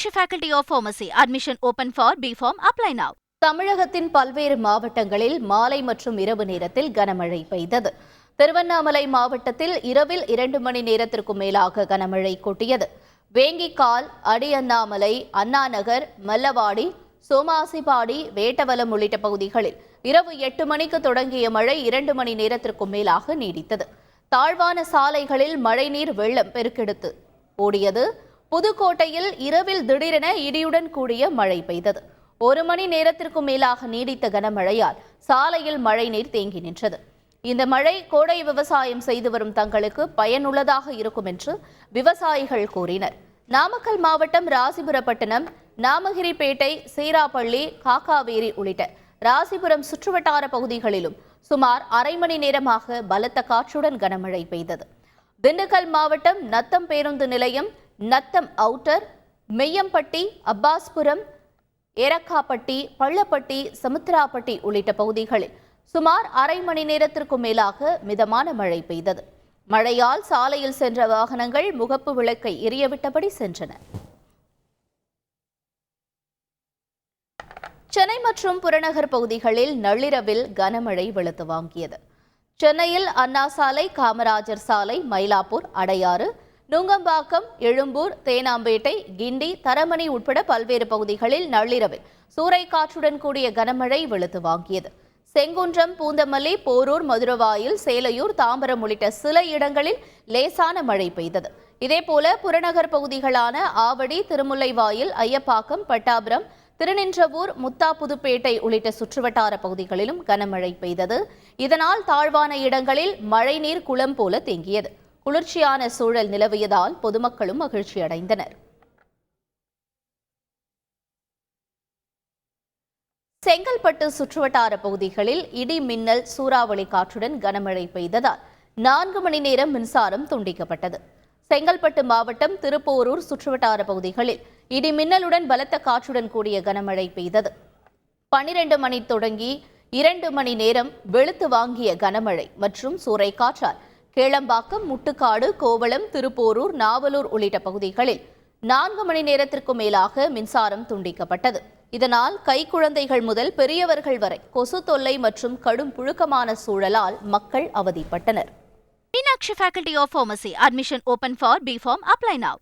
Meenakshi Faculty of Pharmacy. Admission open for B.Pharm. Apply now. தமிழகத்தின் பல்வேறு மாவட்டங்களில் மாலை மற்றும் இரவு நேரத்தில் கனமழை பெய்தது. திருவண்ணாமலை மாவட்டத்தில் இரவில் 2 மணி நேரத்திற்கும் மேலாக கனமழை கொட்டியது. வேங்கிக்கால், அடியண்ணாமலை, அண்ணாநகர், மல்லவாடி, சோமாசிபாடி, வேட்டவலம் உள்ளிட்ட பகுதிகளில் இரவு 8 மணிக்கு தொடங்கிய மழை 2 மணி நேரத்திற்கும் மேலாக நீடித்தது. தாழ்வான சாலைகளில் மழைநீர் வெள்ளம் பெருக்கெடுத்து ஓடியது. புதுக்கோட்டையில் இரவில் திடீரென இடியுடன் கூடிய மழை பெய்தது. 1 மணி நேரத்திற்கும் மேலாக நீடித்த கனமழையால் சாலையில் மழைநீர் தேங்கி நின்றது. இந்த மழை கோடை விவசாயம் செய்து வரும் தங்களுக்கு பயனுள்ளதாக இருக்கும் என்று விவசாயிகள் கூறினர். நாமக்கல் மாவட்டம் ராசிபுரப்பட்டினம், நாமகிரிப்பேட்டை, சீராப்பள்ளி, காக்காவேரி உள்ளிட்ட ராசிபுரம் சுற்றுவட்டார பகுதிகளிலும் சுமார் அரை மணி நேரமாக பலத்த காற்றுடன் கனமழை பெய்தது. திண்டுக்கல் மாவட்டம் நத்தம் பேருந்து நிலையம், நத்தம் அவுட்டர், மெய்யம்பட்டி, அப்பாஸ்புரம், ஏரக்காப்பட்டி, பள்ளப்பட்டி, சமுத்திராப்பட்டி உள்ளிட்ட பகுதிகளில் சுமார் அரை மணி நேரத்திற்கும் மேலாக மிதமான மழை பெய்தது. மழையால் சாலையில் சென்ற வாகனங்கள் முகப்பு விளக்கை எரியவிட்டபடி சென்றன. சென்னை மற்றும் புறநகர் பகுதிகளில் நள்ளிரவில் கனமழை வெளுத்து வாங்கியது. சென்னையில் அண்ணா சாலை, காமராஜர் சாலை, மயிலாப்பூர், அடையாறு, நுங்கம்பாக்கம், எழும்பூர், தேனாம்பேட்டை, கிண்டி, தரமணி உட்பட பல்வேறு பகுதிகளில் நள்ளிரவில் சூறைக்காற்றுடன் கூடிய கனமழை வெளுத்து வாங்கியது. செங்குன்றம், பூந்தமல்லி, போரூர், மதுரவாயில், சேலையூர், தாம்பரம் உள்ளிட்ட சில இடங்களில் லேசான மழை பெய்தது. இதேபோல புறநகர் பகுதிகளான ஆவடி, திருமுல்லைவாயில், ஐயப்பாக்கம், பட்டாபுரம், திருநின்றவூர், முத்தாப்புதுப்பேட்டை உள்ளிட்ட சுற்றுவட்டார பகுதிகளிலும் கனமழை பெய்தது. இதனால் தாழ்வான இடங்களில் மழைநீர் குளம் போல தேங்கியது. குளிர்ச்சியான சூழல் நிலவியதால் பொதுமக்களும் மகிழ்ச்சி அடைந்தனர். செங்கல்பட்டு சுற்றுவட்டார பகுதிகளில் இடி, மின்னல், சூறாவளி காற்றுடன் கனமழை பெய்ததால் 4 மணி நேரம் மின்சாரம் துண்டிக்கப்பட்டது. செங்கல்பட்டு மாவட்டம் திருப்போரூர் சுற்றுவட்டார பகுதிகளில் இடி, மின்னலுடன் பலத்த காற்றுடன் கூடிய கனமழை பெய்தது. 12 மணி தொடங்கி 2 மணி நேரம் வெளுத்து வாங்கிய கனமழை மற்றும் சூறைக்காற்றால் கேளம்பாக்கம், முட்டுக்காடு, கோவளம், திருப்போரூர், நாவலூர் உள்ளிட்ட பகுதிகளில் 4 மணி நேரத்திற்கும் மேலாக மின்சாரம் துண்டிக்கப்பட்டது. இதனால் கைக்குழந்தைகள் முதல் பெரியவர்கள் வரை கொசு தொல்லை மற்றும் கடும் புழுக்கமான சூழலால் மக்கள் அவதிப்பட்டனர். Meenakshi Faculty of Pharmacy. Admission open for B.Pharm. Apply now.